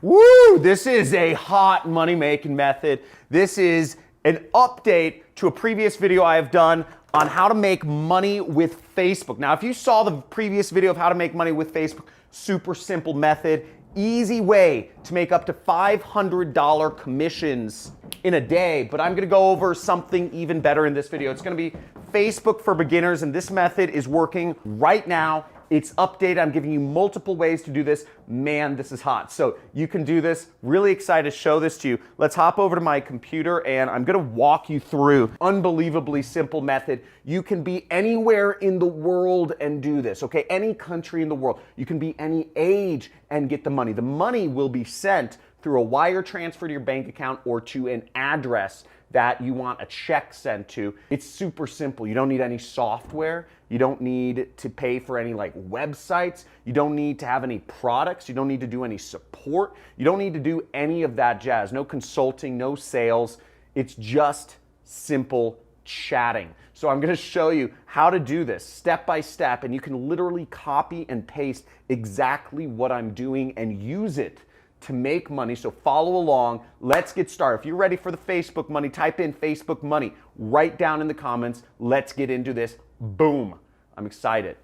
Woo! This is a hot money-making method. This is an update to a previous video I have done on how to make money with Facebook. Now, if you saw the previous video of how to make money with Facebook, super simple method, easy way to make up to $500 commissions in a day, but I'm gonna go over something even better in this video. It's gonna be Facebook for beginners, and this method is working right now. It's updated. I'm giving you multiple ways to do this. Man, this is hot. So you can do this. Really excited to show this to you. Let's hop over to my computer and I'm gonna walk you through unbelievably simple method. You can be anywhere in the world and do this, okay? Any country in the world. You can be any age and get the money. The money will be sent through a wire transfer to your bank account or to an address that you want a check sent to. It's super simple. You don't need any software. You don't need to pay for any like websites. You don't need to have any products. You don't need to do any support. You don't need to do any of that jazz. No consulting, no sales. It's just simple chatting. So I'm gonna show you how to do this step by step, and you can literally copy and paste exactly what I'm doing and use it to make money. So follow along. Let's get started. If you're ready for the Facebook money, type in Facebook money. Write down in the comments. Let's get into this. Boom. I'm excited.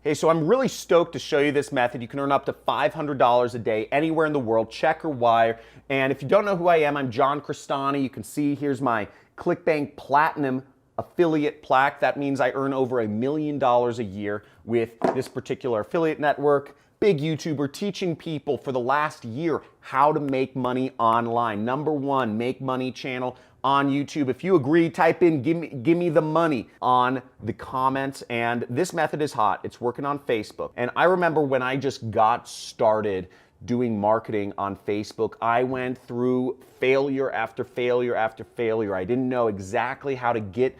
Hey, so I'm really stoked to show you this method. You can earn up to $500 a day anywhere in the world, check or wire. And if you don't know who I am, I'm John Crestani. You can see here's my ClickBank Platinum affiliate plaque. That means I earn over $1 million a year with this particular affiliate network. Big YouTuber teaching people for the last year how to make money online. #1 make money channel on YouTube. If you agree, type in give me the money on the comments. And this method is hot. It's working on Facebook. And I remember when I just got started doing marketing on Facebook, I went through failure after failure after failure. I didn't know exactly how to get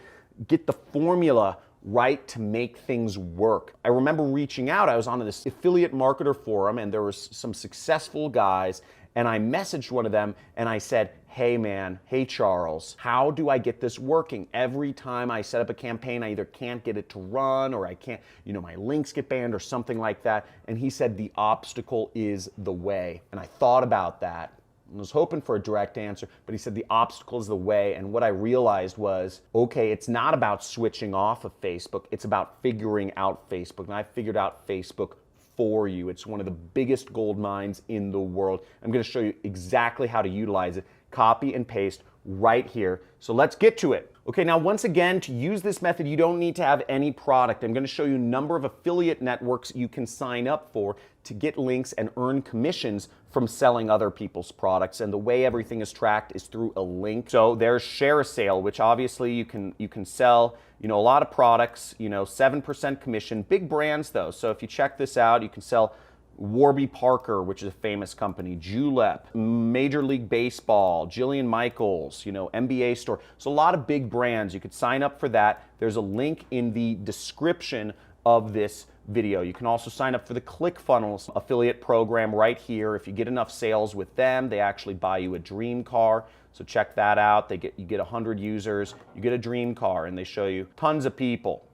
the formula right to make things work. I remember reaching out. I was on this affiliate marketer forum and there was some successful guys, and I messaged one of them and I said, hey man, hey Charles, how do I get this working? Every time I set up a campaign, I either can't get it to run or I can't, my links get banned or something like that. And he said, the obstacle is the way. And I thought about that. I was hoping for a direct answer, but he said the obstacle is the way. And what I realized was, okay, it's not about switching off of Facebook. It's about figuring out Facebook. And I figured out Facebook for you. It's one of the biggest gold mines in the world. I'm going to show you exactly how to utilize it. Copy and paste right here. So let's get to it. Okay, now once again, to use this method, you don't need to have any product. I'm going to show you a number of affiliate networks you can sign up for to get links and earn commissions from selling other people's products. And the way everything is tracked is through a link. So there's Share a Sale, which obviously you can sell, a lot of products, 7% commission, big brands though. So if you check this out, you can sell Warby Parker, which is a famous company, Julep, Major League Baseball, Jillian Michaels, NBA store. So a lot of big brands. You could sign up for that. There's a link in the description of this video. You can also sign up for the ClickFunnels affiliate program right here. If you get enough sales with them, they actually buy you a dream car. So check that out. You get 100 users, you get a dream car, and they show you tons of people,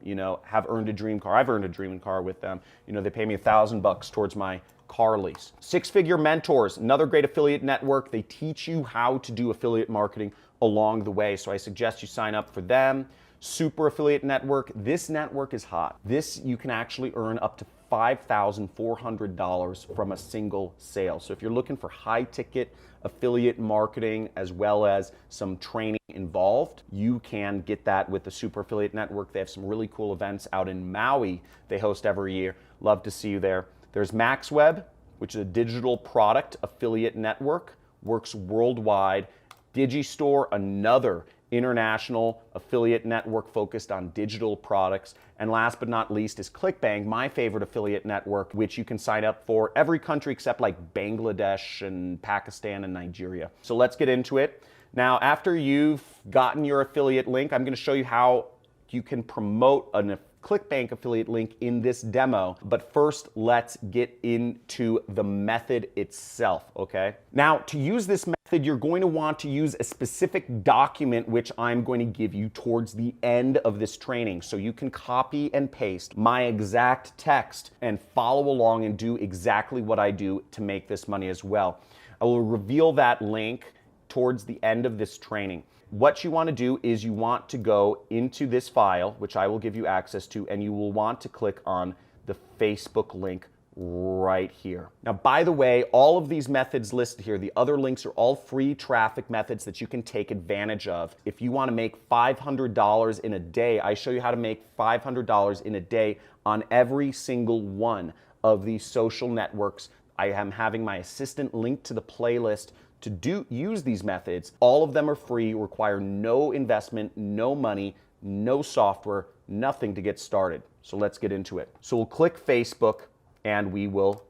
have earned a dream car. I've earned a dream car with them. They pay me $1,000 towards my car lease. Six Figure Mentors, another great affiliate network. They teach you how to do affiliate marketing along the way. So I suggest you sign up for them. Super Affiliate Network. This network is hot. This, you can actually earn up to $5,400 from a single sale. So if you're looking for high ticket affiliate marketing as well as some training involved, you can get that with the Super Affiliate Network. They have some really cool events out in Maui they host every year. Love to see you there. There's MaxWeb, which is a digital product affiliate network, works worldwide. Digistore, another international affiliate network focused on digital products. And last but not least is ClickBank, my favorite affiliate network, which you can sign up for every country except like Bangladesh and Pakistan and Nigeria. So let's get into it. Now, after you've gotten your affiliate link, I'm going to show you how you can promote a ClickBank affiliate link in this demo. But first, let's get into the method itself, okay? Now, to use this method, You're going to want to use a specific document, which I'm going to give you towards the end of this training. So you can copy and paste my exact text and follow along and do exactly what I do to make this money as well. I will reveal that link towards the end of this training. What you want to do is you want to go into this file, which I will give you access to, and you will want to click on the Facebook link right here. Now, by the way, all of these methods listed here, the other links are all free traffic methods that you can take advantage of. If you want to make $500 in a day, I show you how to make $500 in a day on every single one of these social networks. I am having my assistant link to the playlist to use these methods. All of them are free, require no investment, no money, no software, nothing to get started. So let's get into it. So we'll click Facebook and we will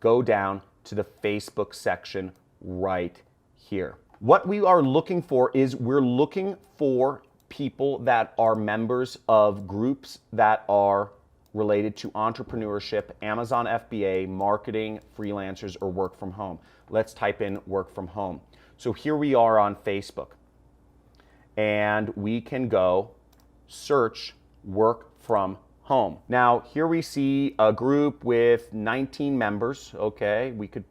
go down to the Facebook section right here. What we are looking for is we're looking for people that are members of groups that are related to entrepreneurship, Amazon FBA, marketing, freelancers, or work from home. Let's type in work from home. So here we are on Facebook, and we can go search work from home. Now here we see a group with 19 members. Okay, we could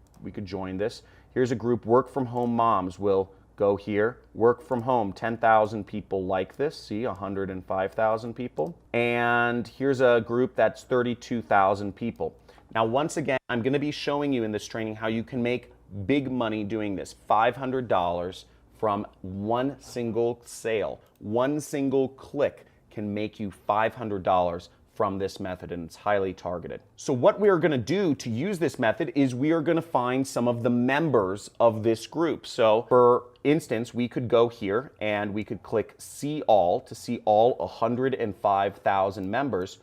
join this. Here's a group, work from home moms. We'll go here, work from home, 10,000 people like this. See, 105,000 people. And here's a group that's 32,000 people. Now, once again, I'm going to be showing you in this training how you can make big money doing this. $500 from one single sale. One single click can make you $500 from this method, and it's highly targeted. So what we are going to do to use this method is we are going to find some of the members of this group. So for instance, we could go here and we could click see all to see all 105,000 members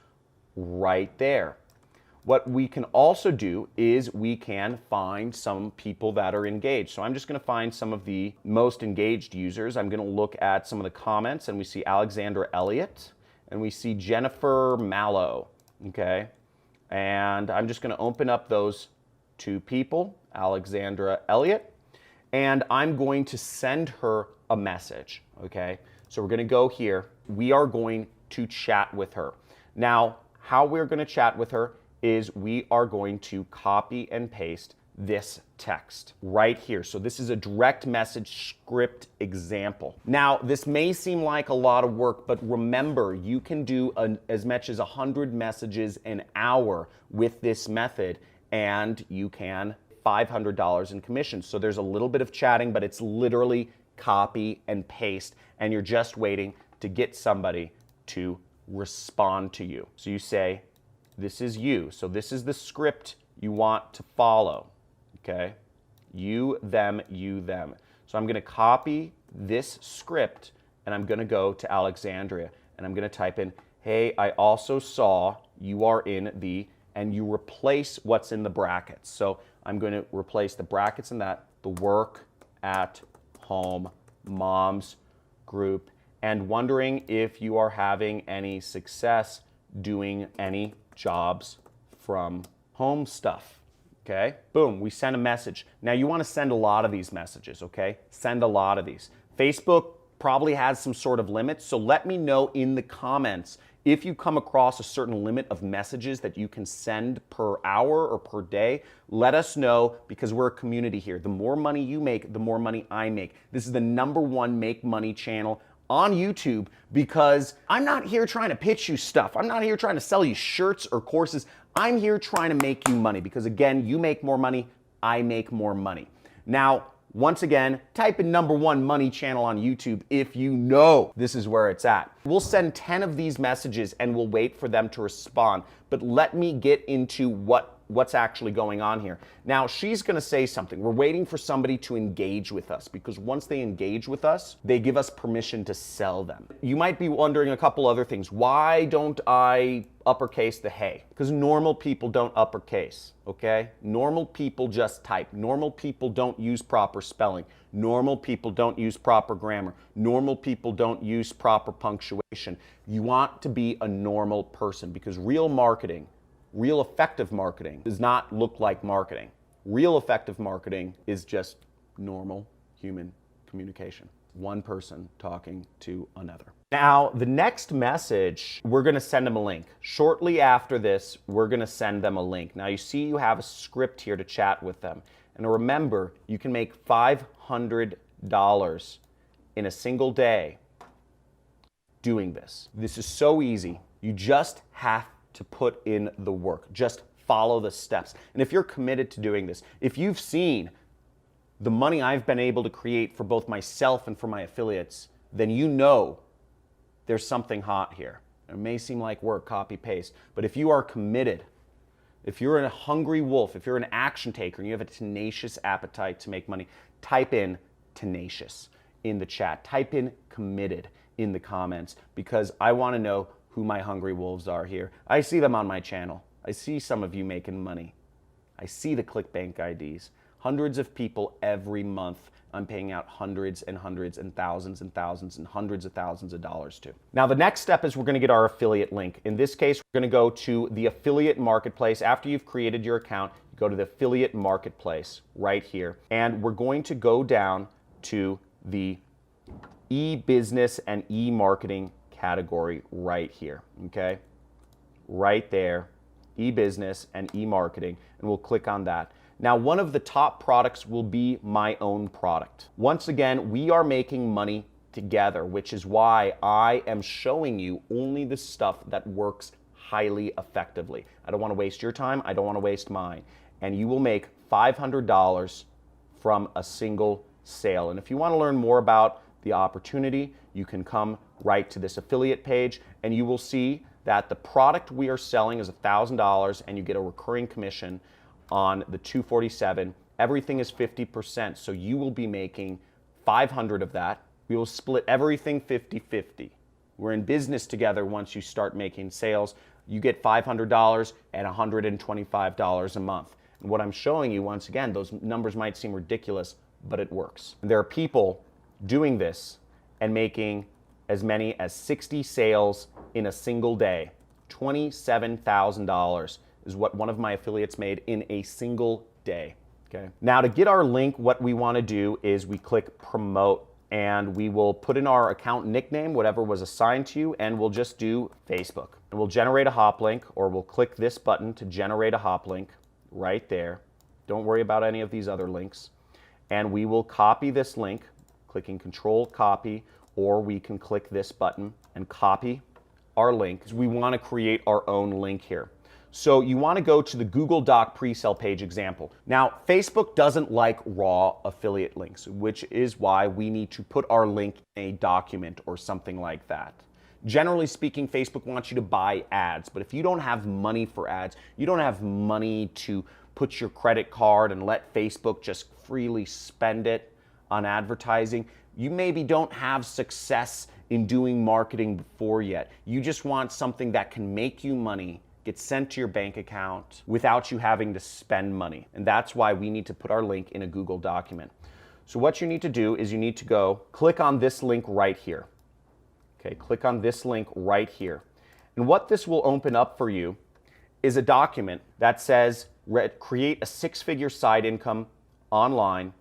right there. What we can also do is we can find some people that are engaged. So I'm just going to find some of the most engaged users. I'm going to look at some of the comments, and we see Alexandra Elliott and we see Jennifer Mallow. Okay, and I'm just going to open up those two people, Alexandra Elliott, and I'm going to send her a message. Okay, so we're going to go here. We are going to chat with her. Now, how we're going to chat with her is we are going to copy and paste this text right here. So this is a direct message script example. Now, this may seem like a lot of work, but remember, you can do as much as 100 messages an hour with this method, and you can $500 in commissions. So there's a little bit of chatting, but it's literally copy and paste, and you're just waiting to get somebody to respond to you. So you say, this is you. So this is the script you want to follow. Okay? You, them, you, them. So I'm going to copy this script and I'm going to go to Alexandria and I'm going to type in, hey, I also saw you are in the, and you replace what's in the brackets. So I'm going to replace the brackets in that, the work at home moms group, and wondering if you are having any success doing any jobs from home stuff. Okay, boom, we send a message. Now you want to send a lot of these messages, okay? Send a lot of these. Facebook probably has some sort of limit, so let me know in the comments if you come across a certain limit of messages that you can send per hour or per day. Let us know, because we're a community here. The more money you make, the more money I make. This is the #1 make money channel on YouTube, because I'm not here trying to pitch you stuff. I'm not here trying to sell you shirts or courses. I'm here trying to make you money, because again, you make more money, I make more money. Now, once again, type in #1 money channel on YouTube if you know this is where it's at. We'll send 10 of these messages and we'll wait for them to respond. But let me get into what's actually going on here. Now, she's going to say something. We're waiting for somebody to engage with us, because once they engage with us, they give us permission to sell them. You might be wondering a couple other things. Why don't I uppercase the hey? Because normal people don't uppercase, okay? Normal people just type. Normal people don't use proper spelling. Normal people don't use proper grammar. Normal people don't use proper punctuation. You want to be a normal person, because real marketing, real effective marketing does not look like marketing. Real effective marketing is just normal human communication. One person talking to another. Now, the next message, we're gonna send them a link. Shortly after this, we're gonna send them a link. Now you see you have a script here to chat with them. And remember, you can make $500 in a single day doing this. This is so easy. You just have to put in the work. Just follow the steps. And if you're committed to doing this, if you've seen the money I've been able to create for both myself and for my affiliates, then you know there's something hot here. It may seem like work, copy, paste, but if you are committed, if you're a hungry wolf, if you're an action taker and you have a tenacious appetite to make money, type in tenacious in the chat. Type in committed in the comments, because I want to know who my hungry wolves are here. I see them on my channel. I see some of you making money. I see the ClickBank IDs. Hundreds of people every month I'm paying out hundreds and hundreds and thousands and hundreds of thousands of dollars to. Now the next step is we're gonna get our affiliate link. In this case, we're gonna go to the affiliate marketplace. After you've created your account, you go to the affiliate marketplace right here. And we're going to go down to the e-business and e-marketing category right here, okay? Right there, e-business and e-marketing, and we'll click on that. Now, one of the top products will be my own product. Once again, we are making money together, which is why I am showing you only the stuff that works highly effectively. I don't want to waste your time. I don't want to waste mine. And you will make $500 from a single sale. And if you want to learn more about the opportunity, you can come right to this affiliate page and you will see that the product we are selling is $1,000 and you get a recurring commission on the 247. Everything is 50%, so you will be making 500 of that. We will split everything 50-50. We're in business together. Once you start making sales, you get $500 and $125 a month. And what I'm showing you, once again, those numbers might seem ridiculous, but it works. And there are people doing this and making as many as 60 sales in a single day. $27,000 is what one of my affiliates made in a single day. Okay. Now to get our link, what we want to do is we click promote and we will put in our account nickname, whatever was assigned to you, and we'll just do Facebook. And we'll generate a hop link, or we'll click this button to generate a hop link right there. Don't worry about any of these other links. And we will copy this link, clicking Control Copy, or we can click this button and copy our link, because we want to create our own link here. So you want to go to the Google Doc pre-sale page example. Now, Facebook doesn't like raw affiliate links, which is why we need to put our link in a document or something like that. Generally speaking, Facebook wants you to buy ads, but if you don't have money for ads, you don't have money to put your credit card and let Facebook just freely spend it on advertising, you maybe don't have success in doing marketing before yet. You just want something that can make you money, get sent to your bank account without you having to spend money. And that's why we need to put our link in a Google document. So what you need to do is you need to go click on this link right here. Okay, click on this link right here. And what this will open up for you is a document that says create a six-figure side income online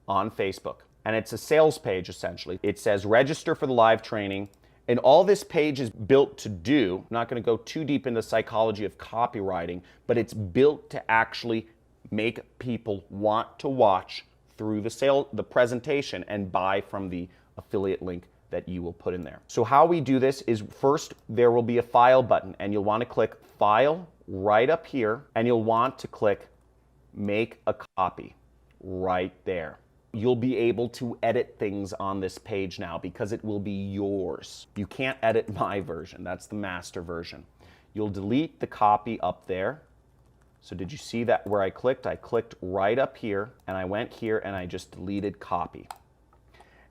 on Facebook. And it's a sales page essentially. It says register for the live training. And all this page is built to do, I'm not going to go too deep into the psychology of copywriting, but it's built to actually make people want to watch through the presentation and buy from the affiliate link that you will put in there. So how we do this is first there will be a file button and you'll want to click file right up here and you'll want to click make a copy right there. You'll be able to edit things on this page now because it will be yours. You can't edit my version, that's the master version. You'll delete the copy up there. So did you see that where I clicked? I clicked right up here and I went here and I just deleted copy.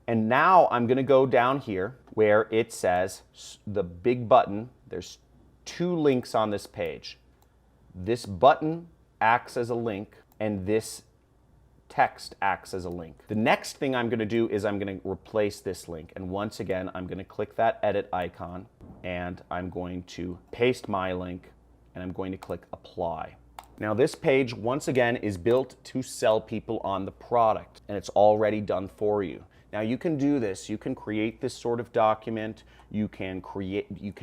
And now I'm gonna go down here where it says the big button. There's two links on this page. This button acts as a link and this text acts as a link. The next thing I'm going to do is I'm going to replace this link. And once again, I'm going to click that edit icon and I'm going to paste my link and I'm going to click apply. Now this page, once again, is built to sell people on the product, and it's already done for you. Now you can do this, you can create this sort of document, you can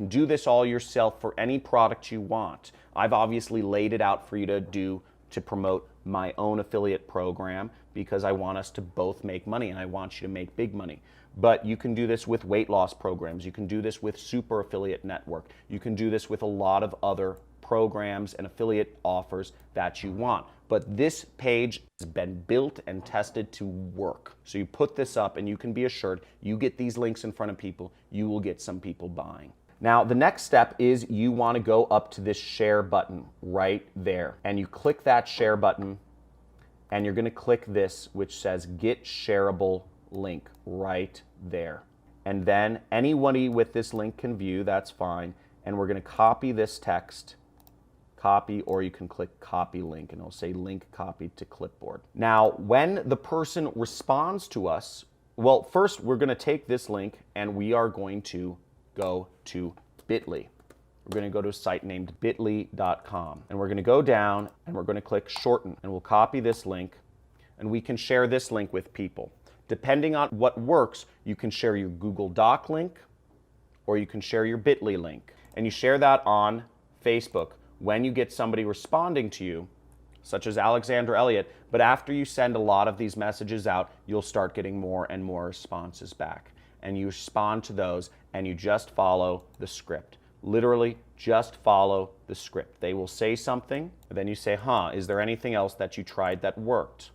do this all yourself for any product you want. I've obviously laid it out for you to do to promote my own affiliate program because I want us to both make money and I want you to make big money. But you can do this with weight loss programs, you can do this with Super Affiliate Network, you can do this with a lot of other programs and affiliate offers that you want. But this page has been built and tested to work. So you put this up and you can be assured you get these links in front of people, you will get some people buying. Now the next step is you want to go up to this share button right there. And you click that share button and you're going to click this which says get shareable link right there. And then anybody with this link can view, that's fine. And we're going to copy this text. Copy, or you can click copy link and it'll say link copied to clipboard. Now, when the person responds to us, well, first we're going to take this link and we are going to go to bit.ly. We're going to go to a site named bit.ly.com and we're going to go down and we're going to click shorten and we'll copy this link and we can share this link with people. Depending on what works, you can share your Google Doc link or you can share your bit.ly link and you share that on Facebook. When you get somebody responding to you, such as Alexander Elliott, but after you send a lot of these messages out, you'll start getting more and more responses back. And you respond to those and you just follow the script. Literally, just follow the script. They will say something, and then you say, is there anything else that you tried that worked?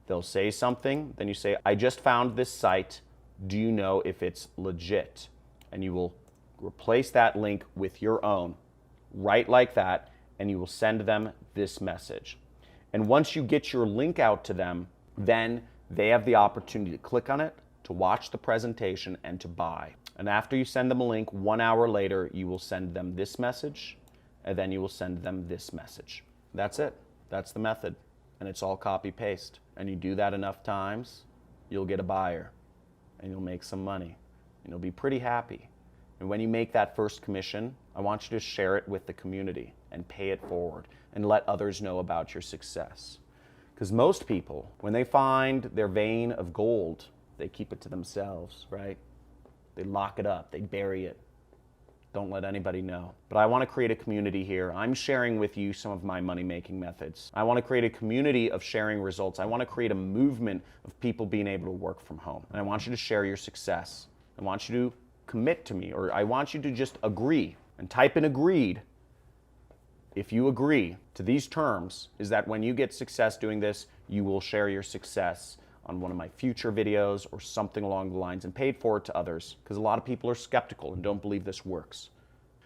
They'll say something, then you say, I just found this site. Do you know if it's legit? And you will replace that link with your own. Right like that, and you will send them this message. And once you get your link out to them, then they have the opportunity to click on it, to watch the presentation, and to buy. And after you send them a link, 1 hour later, you will send them this message, and then you will send them this message. That's it. That's the method. And it's all copy-paste. And you do that enough times, you'll get a buyer, and you'll make some money, and you'll be pretty happy. And when you make that first commission, I want you to share it with the community and pay it forward and let others know about your success. Because most people, when they find their vein of gold, they keep it to themselves, right? They lock it up, they bury it. Don't let anybody know. But I want to create a community here. I'm sharing with you some of my money-making methods. I want to create a community of sharing results. I want to create a movement of people being able to work from home. And I want you to share your success. I want you to commit to me, or I want you to just agree and type in agreed. If you agree to these terms, is that when you get success doing this, you will share your success on one of my future videos or something along the lines and pay it forward to others, because a lot of people are skeptical and don't believe this works.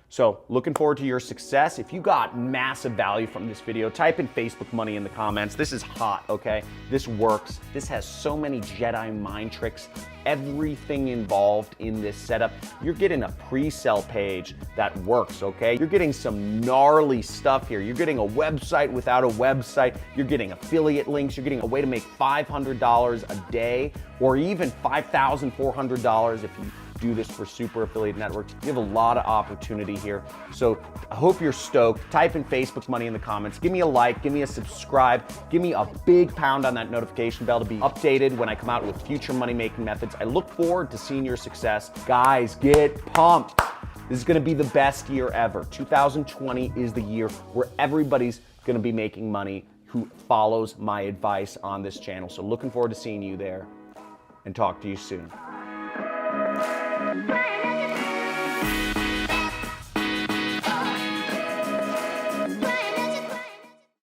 So looking forward to your success. If you got massive value from this video, type in Facebook money in the comments. This is hot, okay? This works. This has so many Jedi mind tricks. Everything involved in this setup. You're getting a pre-sale page that works, okay? You're getting some gnarly stuff here. You're getting a website without a website. You're getting affiliate links. You're getting a way to make $500 a day, or even $5,400 if you do this for Super Affiliate Networks. You have a lot of opportunity here. So I hope you're stoked. Type in Facebook money in the comments. Give me a like, give me a subscribe, give me a big pound on that notification bell to be updated when I come out with future money-making methods. I look forward to seeing your success. Guys, get pumped. This is gonna be the best year ever. 2020 is the year where everybody's gonna be making money who follows my advice on this channel. So looking forward to seeing you there, and talk to you soon. Bye.